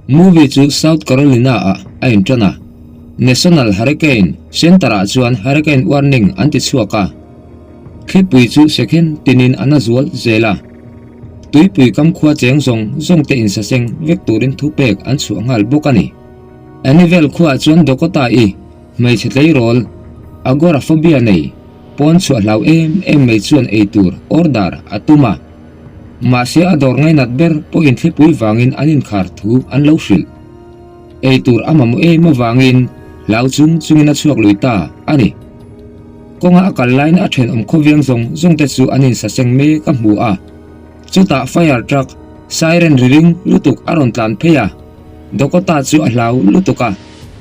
movie chu South Carolina a intrana National Hurricane Center chuan hurricane warning anti chuaka khipui chu second tinin anazual zela tuipui kam khua cheng zong te in saseng vekturin thupek an chu angal bokani anivel khua chuan dokota I mai chetlei rol agoraphobia nei pon chu lau em mai chuan eitur order atuma ma se ador ngai nat ber po in thipui wangin anin khar thu an lo hril eitur amamu ma wangin lau chungin a chuak luita ani konga akal line a then khoviang zong te chu anin saseng me ka hmu a chuta fire truck siren ring lutuk aron tlan pheya dokota chu a hlau lutuka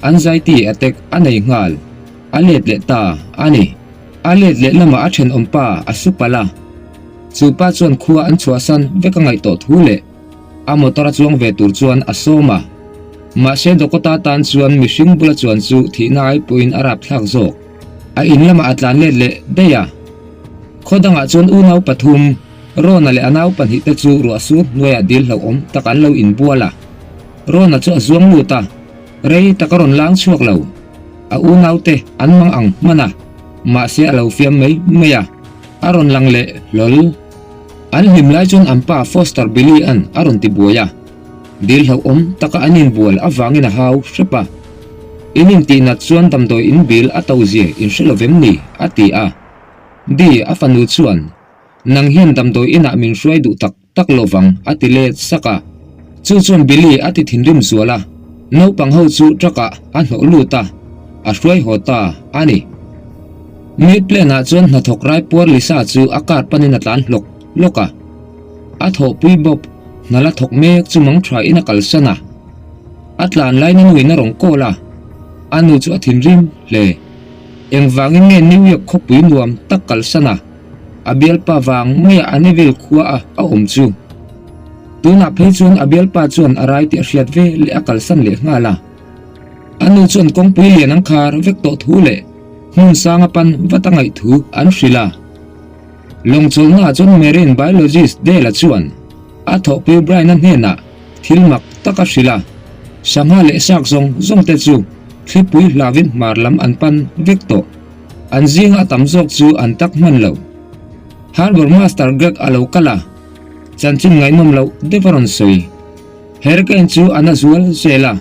anxiety attack anei ngal alet le ta ani alet le lama a then ompa asupala chupa chuan khua an chuasan veka ngai to thule a motora chuang ve tur chuan asoma ma se dokota tan chuan mihring bula chuan chu thinai puin arap thlak zok a in lama atlan le deya khodanga chuan unau pathum rona le anau panhi te chu ru asu noya dil hlo om takan lo in buala rona chu azuang luta rei takaron lang chuak lo a unau te an mang ang mana ma se alo fiam mai meya aron lang le lol an himlai chun ampa foster Billy an aron tibuya dil hlo om taka anin bual awangin a hau hrepa inin ti nat chuan damdoi in bil atauzie in shlovem ni ati a di afanu chuan nang hian damdoi ina min hruai du tak lovang atile saka chu chuan Billy ati thinrim zuala no pangho chu traka a hno luta a hruai hota ani mi plena chuan na thok rai por lisa chu akar panin atlan loka a tho pui bop nala thok mek chumang thra ina kalsana atlan lain nuin na rong kola anu chu athinrim le engwangin nge New York khopui nuam tak kalsana abial pa wang maya anivil khua a chu tuna phei chuan abial pa chuan arai ti hriat ve le akalsan le ngala anu chuan kongpui lian ang khar vek to thu le hun sanga pan watangai thu an hrila longchol na chuan marine biologist de la chuan a tho pe Brian an hena thilmak taka hrila sanga le sak zong te chu thlipui lavin marlam an pan vekto an zinga tamzok chu an tak man lo harbor master Greg alo kala chanchin ngai nom lo devaron soi hurricane chu anazual zela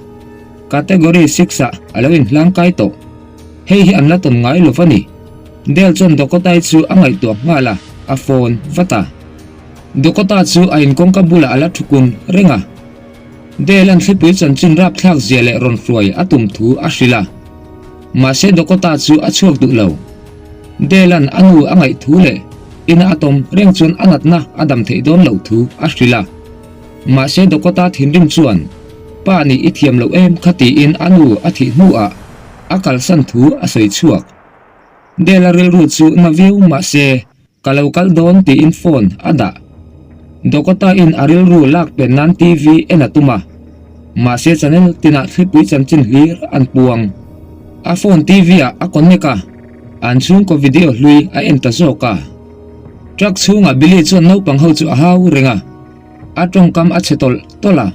category 6 alawin langkai to hei hi anla ton ngai lo fani del chon dokotai chu angai to ngala a phone vata dokota chu ain kongkabula ala thukun renga delan thipui chanchin rap thlak zele ron hruai atum thu a hrila ma se dokota chu a chuak du lo delan anu angai thu le ina atom reng chuan anatna adam thei don lo thu a hrila ma se dokota thinrim chuan pa ni ithiam lo em khati in anu athi hnu a akal san thu a soi chuak delaril ru chu na view ma se kalokal don ti in phone ada dokota in aril ru lak penan TV enatuma ma se channel tina thipui chanchin hlir an puang a phone TV a connecta an chung ko video hlui a enta zoka truck chunga Billy chuan no pang ho chu a hau renga a tongkam a chetol tola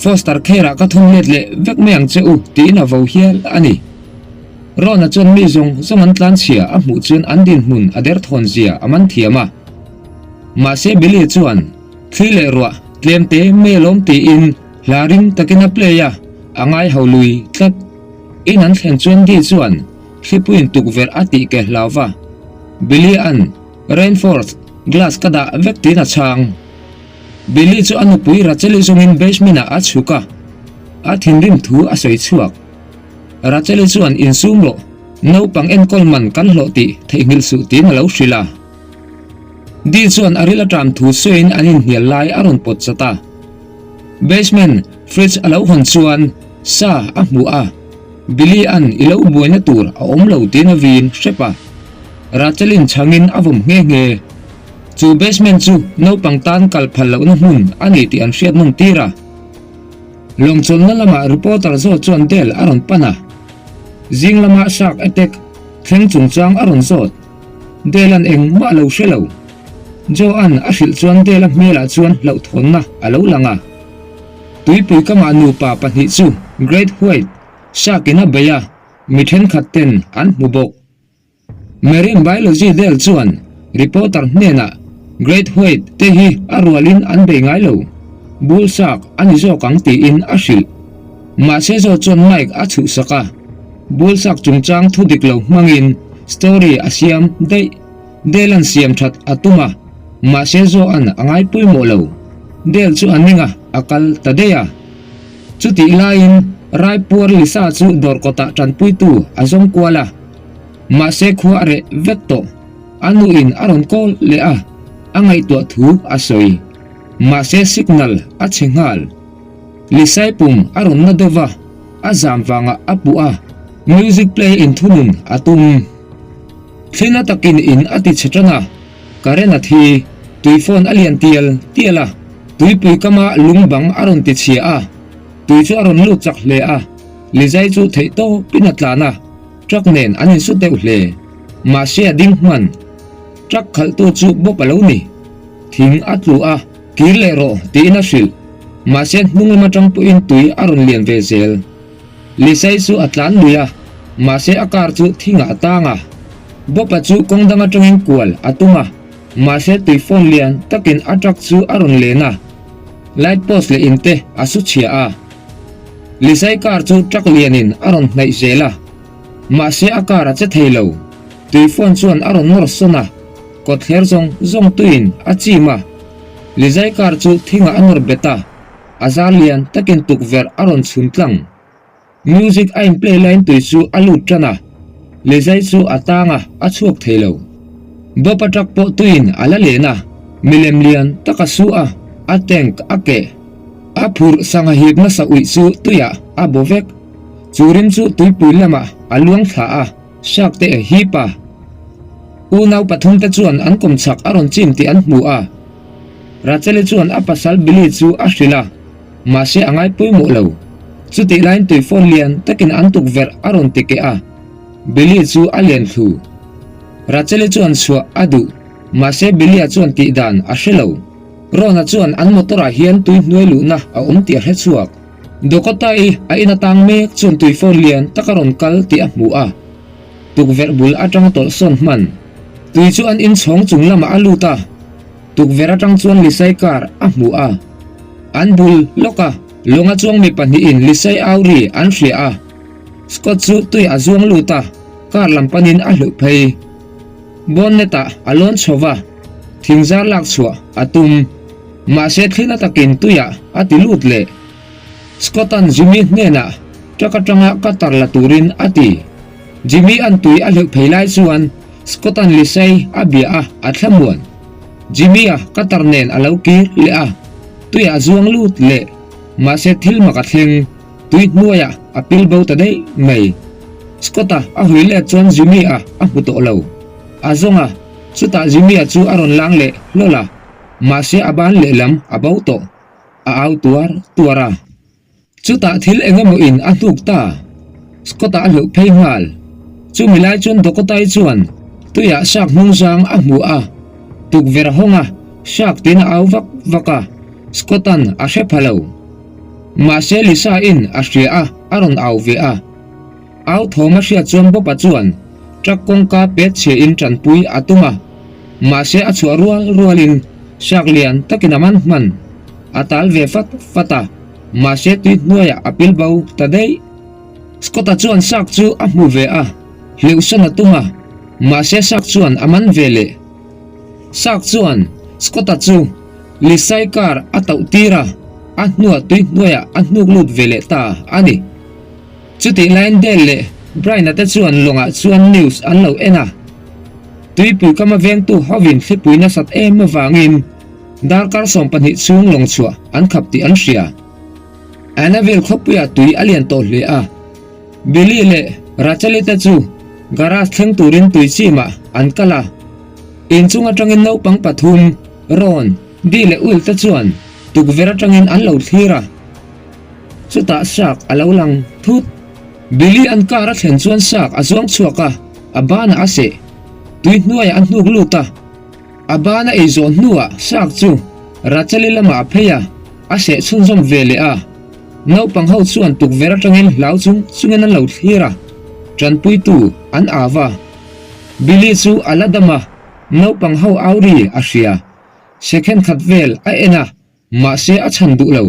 foster khera ka thum let le vek meang cheu ti na vo hial ani rona chuan mi zong an tlan chia a hmu chuan an din hmun ader thon zia aman thiama ma se Billy chuan thile ruwa tlemte melom ti in laring takina playa angai haului tlat in an thlen chuan di chuan hlipuin tukver ati ke hlawa Billy an reinforced glass kada vek ti na chang Billy chu anu pui racheli zongin basement a chuka a thinrim thu a soi chuak racheli chuan insum lo no pang en kolman kan hlo ti theingil su ti na lo hrila di chuan arila tram thu soin anin hial lai aron pot chata basement fridge alo hon chuan sa a hmu a Billy an ilo buaina tur a om lo ti na vin hrepa rachelin changin avom nge chu basement chu no pangtan kal phal lo na hmun ani ti an hriat nun tira longchol na lama reporter zo chuan del aron pana zing lama shark attack thleng chungchang aron zot delan eng ma lo hrelo jo an a hril chuan dela hmela chuan lo thonna alo langa tuipui kama nu pa pahnih chu Great White sakina beya mithen khatten an mubok marine biology del chuan reporter nena Great White te hi arwalin an be ngai lo bulsak ani zo kang ti in ashil ma se zo chon mike a chu saka bulsak chungchang thudik lo mangin story asiam dei delan siam that atuma ma se zo an angai pui mo lo del chu aninga akal tadeya chuti lain raipur lisa chu dor kota chanpui tu azong kwala ma se khua re vekto anu in aron kol le a angai to thu asoi ma se signal a chengal lisai pum aron nadova azam wanga apua music play in thunun atum thina takin in ati chetana karena thi tuifon alian tiala tuipui kama lungbang aron ti chia a tui chu aron lu chak le a lizai chu theito pinatlana truck nen anin su teu hle ma sia ding man truck khal tu chu bopalo ni thing atlu a kirle ro ti na sil ma sen nung ma tang pu in tui aron lian ve zel lizai chu atlan luya ma se akar chu thinga tanga bopa chu kongdanga tangin kwal atuma ma se tui phone lian takin atrak chu aron lena light post le inte asu chia a lisai kar chu truck lianin aron nai zela ma se akara che theilo tui phone chuan aron nor sona kother zong tuin achima lizai kar chu thinga anor beta azar lian takin tukver aron chuntlang music aim play line tui chu alu trana lizai chu atanga achuak theilo bopa truck po tuin ala lena milem lian takasu a ateng ake apur sanga hip na sa ui chu tuya abovek churin chu tuipui lama aluang tha a sakte a hipa unaw pathum te chuan an kom chak aron chim ti an hmu a rachele chuan apasal bili chu a hrila ma se angai pui mo lo chuti line tui phone lian takin an tuk ver aron ti ke a bili chu alian thu rachele chuan chua adu ma se bilia chuan ti dan a hrelo rona chuan an motora hian tui hnuai lu na a om ti a hrechuak dokotai a ina tang mek chuan tui phone lian takaron kal ti a hmu a tukver bul atang tol son man tui chu an in chhong chung lama aluta tukver atang chuan lisai kar a hmu a an bul loka longa chuang mi pani in lisai auri an hria a scott chu tui a zuang luta kar lampanin a hlu phei bonneta alon chowa thingzar lak chua atum ma se thlina takin tuya atilut le scottan jimmy nena takatanga katar la turin ati jimmy an tui a hlu pheilai chuan scottan lisai abia a athlamuan jimmy a katar nen alauki le a tuya zuang lut le ma se thil maka thleng tui nuaya apil bo ta dei mai scotta a huile chuan jimmy a hmuto lo azonga chuta jimmy a chu aron lang le lola ma se aban le lam abauto a au tuara chuta thil engemaw in a hnuk ta scotta a hlu phei ngal chu milai chuan dokotai chuan tuya sak hnung sang a hmu a tukver honga sak tin au vaka scottan a hre phalo ma se lisa in a hria a aron au ve a au thoma hria chuan bopa chuan truck kongka pet che in tranpui atuma ma se a chu rualin sak lian takinaman man atal ve fata ma se tui hnuaya apil bau tadei scotta chuan sak chu a hmu ve a hleusan atuma ma se sak chuan aman vele sak chuan scotta chu lisai kar atau tira a hnua tui hnuaya a hnuk lut vele ta ani chuti line del le Brian ate chuan longa chuan news an lo ena tuipui kama veng tu hovin thlipui na sat em wangin darkar som pani chung long chua an khap ti an hria anavel khopuya tui alian to hle a bili le rachali ta chu garage thleng turin tui chima an kala in chunga tangin no pang pathum ron di le ul ta chuan tukvera tangin an lo thira chuta sak alo lang thut bili an kara thlen chuan sak azuang chuaka abana ase tui hnuai an hnuk luta abana e zon hnuwa sak chu rachali lama pheya ase chunjom vele a naupang ho chuan tukvera tangin lau chungin an lo thira tran pui tu an awa Billy chu aladama naupang ho auri a hria second khatvel a ena ma se a chan du lo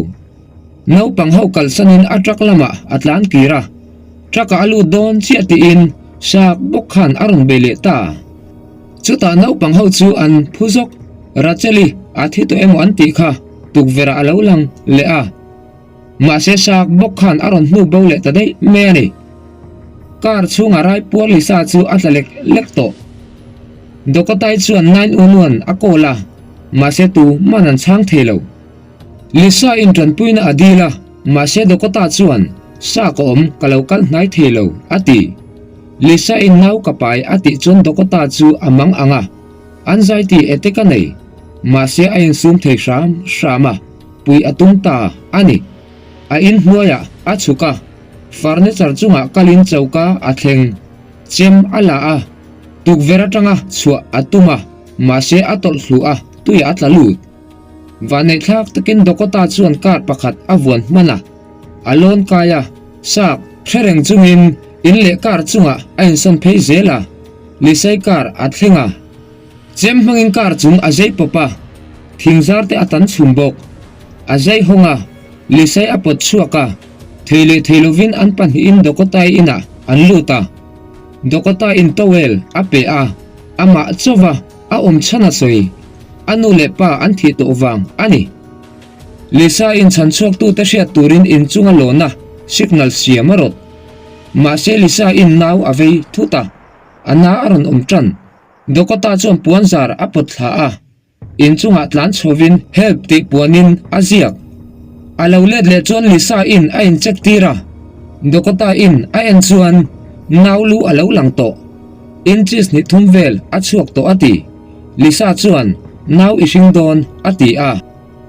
naupang ho kalsanin a truck lama atlan kira truck alu don chi ati in sak bokhan aron bele ta chuta naupang ho chu an phuzok racheli athi to emo an ti kha tukvera alo lang le a ma se sak bokhan aron hnu bole ta dei me ani kar chunga rai puar lisa chu atlalek lekto dokotai chuan 911 akola ma se tu manan chang thelo lisa in tran puina adila ma se dokota chuan sa ko om kalokal nai thelo ati lisa in nau kapai ati chun dokota chu amang anga anxiety eteka nei ma se ain sum thei shama pui atung ta ani a in hnuaya a chuka furniture chunga kalin chauka athleng chem ala a tukvera tanga chua atuma ma se atol hlua tui atlalu vane thak takin dokota chuan kar pakhat avuan mana alon kaya sak thereng chungin inle kar chunga ain san phei zela lisai kar athlenga chem hmangin kar chung azai popa thingzar te atan chumbok azai honga lisai apot chuaka theilovin an pan hi in dokotai ina an luta dokota in towel ape a ama chowa a om chana soi anu le pa an thi to wang ani lisa in chanchuak tu ta hria turin in chunga lona signal siamarot ma se lisa in naw avei thuta ana aron omtran dokota chom puanzar apot tha a in chunga tlan chhovin help ti puanin aziak alaulet le chon lisa in a in check tira dokota in a en chuan naulu alo lang to inches ni thumvel a chuak to ati lisa chuan naw ising don ati a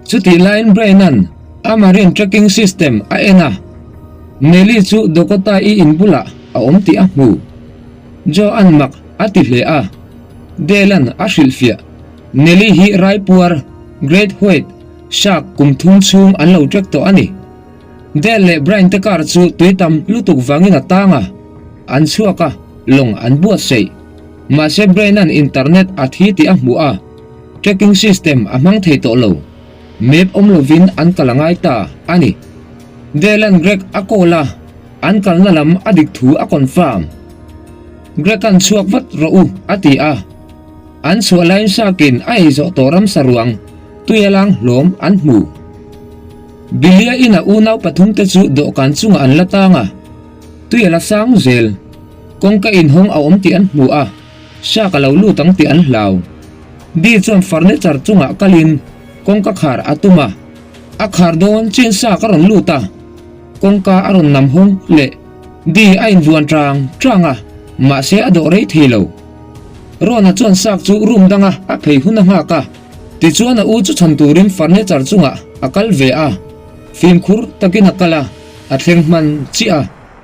chuti line brainan amarin tracking system a ena neli chu dokota I inbula a omti a hmu jo anmak ati hle a delan a hrilfia neli hi raipuar great white shark kumthum chung an lo track to ani del le brain te kar chu tuitam lutuk wangin atanga an chuaka long an buat sei ma se brainan internet athi ti a hmu a tracking system amang thei to lo map omlovin an kalangai ta ani delan greg akola an kalna lam adik thu a confirm greg an chuak vat ro u ati a an chualain sakin ai zo toram saruang tuyalang lom an hmu bilia ina unaw pathum te chu do kan chunga an latanga tuyala sang zel kongka in hong a omti an hmu a sha kalau lu tang ti an hlaw di chon furniture chunga kalin kongka khar atuma a khar don chin sa karon luta kongka aron nam hong le di ain vuan tranga ma se ado rei thilo rona chon sak chu room danga a phei huna nga ka ti chuan a u chu chan turin furniture chunga akal ve a film khur takin akala athleng man chi a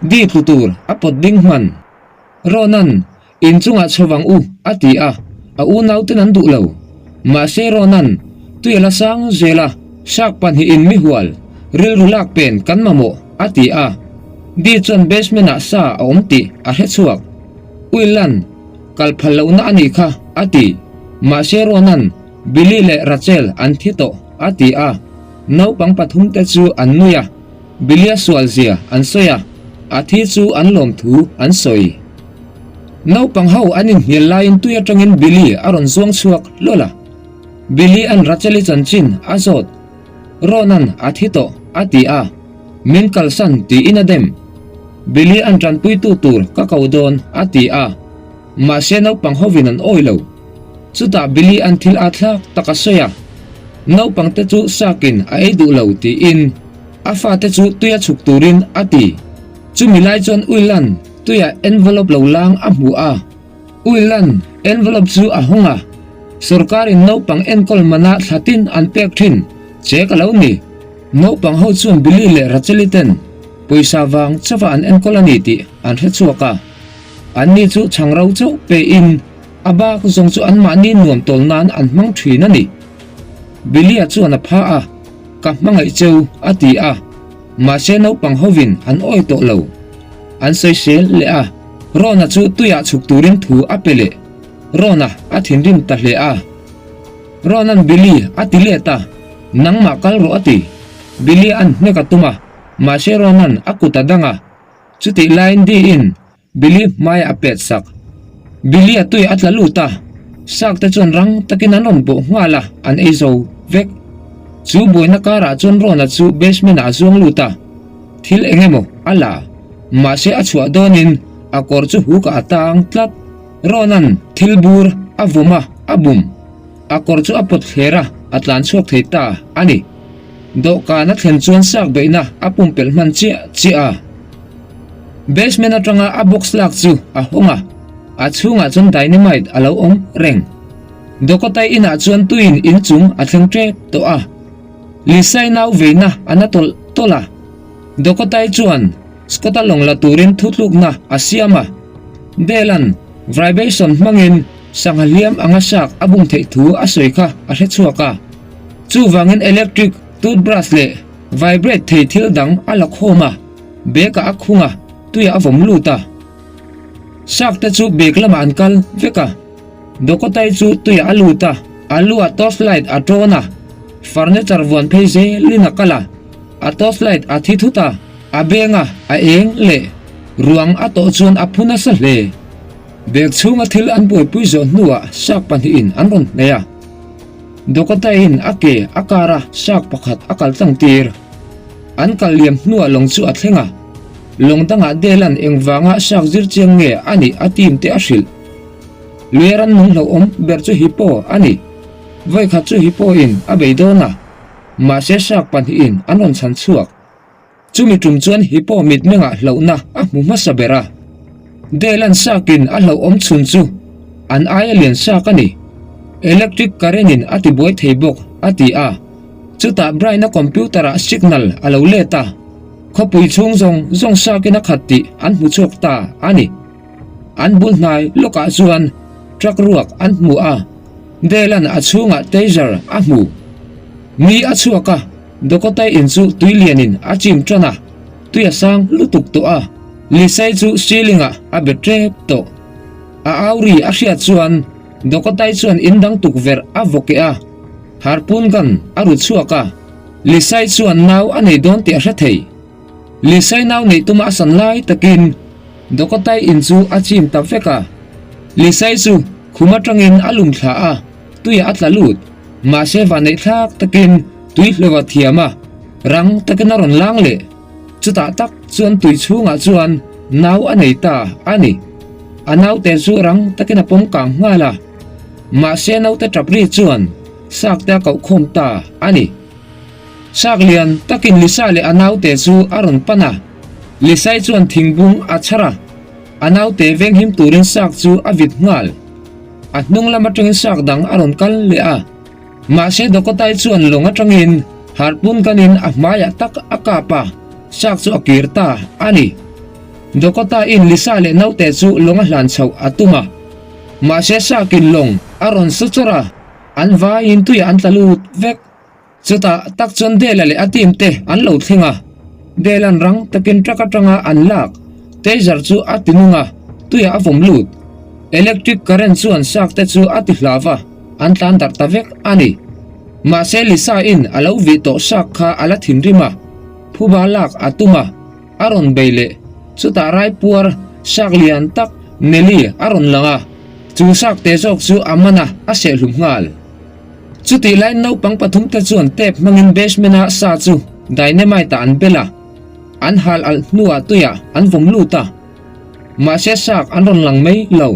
di tutur apot ding man ronan in chunga chawang u ati a u naw tenan du lo ma se ronan tuyala sang zela sak pan hi in mi hual ril rulak pen kan mamo ati a di chon basement a sa a omti a he chuak uilan kalphalo na ani kha ati ma se ronan Billy le Rachel an thito ati a nau pang pathum te chu an nuya Billy swalzia an soya athi chu an lom thu an soi nau pang hau anin hial lain tuya tangin Billy aron zuang chuak lola Billy an Rachel chanchin azot ronan athito ati a min kalsan ti inadem Billy an tran pui tu tur ka kaudon ati a ma se nau pang hovin an oilo chuta Billy an thil athak takasoya nau pang te chu sakin a edu lo ti in afa te chu tuya chuk turin ati chumilai chon uilan tuya envelope lo lang a hmu a uilan envelope chu a honga sarkarin nau pang enkol mana thlatin an pek thin che kalo ni nau pang ho chuan Billy le Racheliten poisa wang chawa an enkol ani ti an he chuaka an ni chu changrau chu pe in aba ku zong chu an mani nuam tol nan an mang thina ni Billy a chuan a pha a ka mangai cheu ati a ma se no pang hovin an oi to lo an sei sel le a rona chu tuya chuk turin thu apele rona a thinrim ta hle a ronan bili atile ta nangma kal ro ati bili an ne ka tuma ma se ronan akuta danga chuti line di in bili mai apet sak bili atui atla luta sak ta chon rang takin anon bo ngala an ezo vek chu boina kara chon rona chu basement a zong luta thil engemo ala ma se achua donin akor chu huka atang tlat ronan thilbur avuma abum akor chu apot khera atlan chuak theita ani do kana thlen chuan sak beina apum pel man chi a basement atanga a box lak chu a honga a chunga chon dynamite alo om reng dokotai ina chuan tuin in chung a thleng tre to a lisai nau veina anatol tola dokotai chuan skota longla turin thutluk na asiama delan vibration mangin sanghaliam anga sak abung thei thu asoi kha a hre chuaka chu wangin electric toothbrush le vibrate thei thil dang ala khoma beka akhunga tuya avom luta sak ta chu bek lama ankal veka dokotai chu tuya aluta alua torchlight atona furniture von pheze lina kala a torchlight a thithuta abenga a eng le ruang ato chuan aphuna sa hle bek chunga thil an pui pui zo nuwa sak pani in anron neya dokotai in ake akara sak pakhat akal tangtir an kaliam nuwa long chu athenga longdanga delan engwanga sak zir chiang nge ani atim te ashil lueran nung lo om ber chu hipo ani vai kha chu hipo in abeidona ma se sak pan in anon chan chuak chumi tum chuan hipo mit menga hlona a muma sabera delan sakin a hlo om chun chu an alien sak ani electric current in ati boy theibok ati a chuta braina computer a signal alo leta khopui chung zong sakina khatti an mu chok ta ani an bul nai loka chuan truck ruak an mu a delan a chunga taser a mu mi a chuaka dokotai in chu tuilianin a chim trana tuya sang lutuk to a lisai chu ceilinga a betrep to a auri a hria chuan dokotai chuan indang tukver a voke a harpun gan aru chuaka lisai chuan naw anei don ti a hra thei lisai naw nei tuma san lai takin dokotai in chu a chim ta veka lisai chu khuma tangin alum thla a tuya atla lut ma se va nei thak takin tui hlewa thiama rang takin aron lang le chuta tak chuan tui chunga chuan naw anei ta ani anaw te chu rang takin apom kang ngala ma se naw te trapri chuan sak ta kau khom ta ani sak lian takin lisa le anaw te chu aron pana lisai chuan thingbung achara anaw te veng him turin sak chu avit ngal atnung lama tangin sak dang aron kal le a ma se dokotai chuan longa tangin harpun kanin a maya tak akapa sak chu akirta ani dokota in lisa le naute chu longa hlan chho atuma ma se sakin long aron suchora anwa in tuya an tlalut vek chuta tak chon dela le atim te an lo thinga delan rang takin traka tanga an lak taser chu atinunga tuya avom lut electric current chuan sak te chu atihlawa an tlan dar ta vek ani ma se lisa in alo vi to sak kha ala thinrima phuba lak atuma aron beile chuta rai puar sak lian tak neli aron langa chu sak te jok chu amana ase hlumngal chuti line no pang pathum te chuan tep mangin basement a sa chu dynamite ta an bela an hal al nuwa tuya an vom luta ma se sak an ron lang mai lo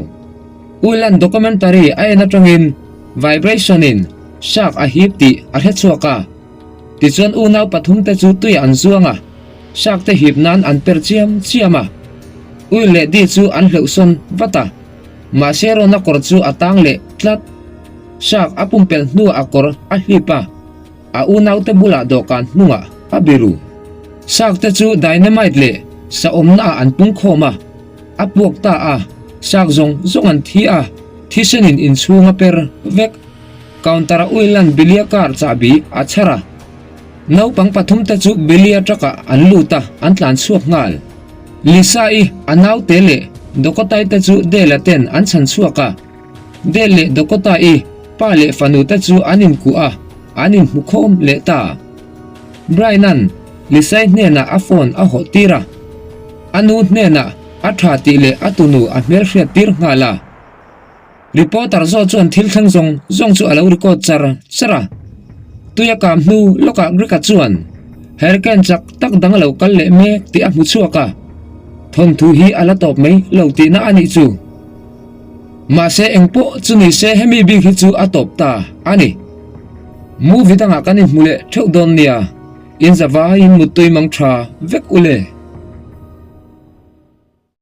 ulan documentary ay na tangin vibration in sak a hip ti a he chuaka ti chuan unaw pathum te chu tuya an zuanga sak te hip nan an per chiama uile di chu an hleuson vata ma se ro na kor chu atang le tlat sak apumpel nu akor a hipa a unaw te bula dokan nunga a biru sak te chu dynamite le sa omna an pung khoma apuak ta a sak zong an thi a thisenin in chunga per vek countera uilan bilia kar chabi achara naupang pathum te chu belia traka an luta an tlan chuak ngal lisa I anau tele dokotai te chu dela ten an chan chuaka dele dokota I pa le fanu te chu anin ku a anin mukhom le ta Brianan lisai hne na a phone a ho tira anu hne na a tha ti le atunu a mel hria tir ngala reporter zo chuan thil thang zong chu alo record chara tuya kam hnu loka grika chuan hurricane chak tak dang lo kal le me ti a mu chuaka thon thu hi ala top mai lo ti na ani chu ma se engpo chu ni se hemi bi hi chu a top ta ani mu vidanga kanin mule theu don nia in zawa in mutui mang tha vek ule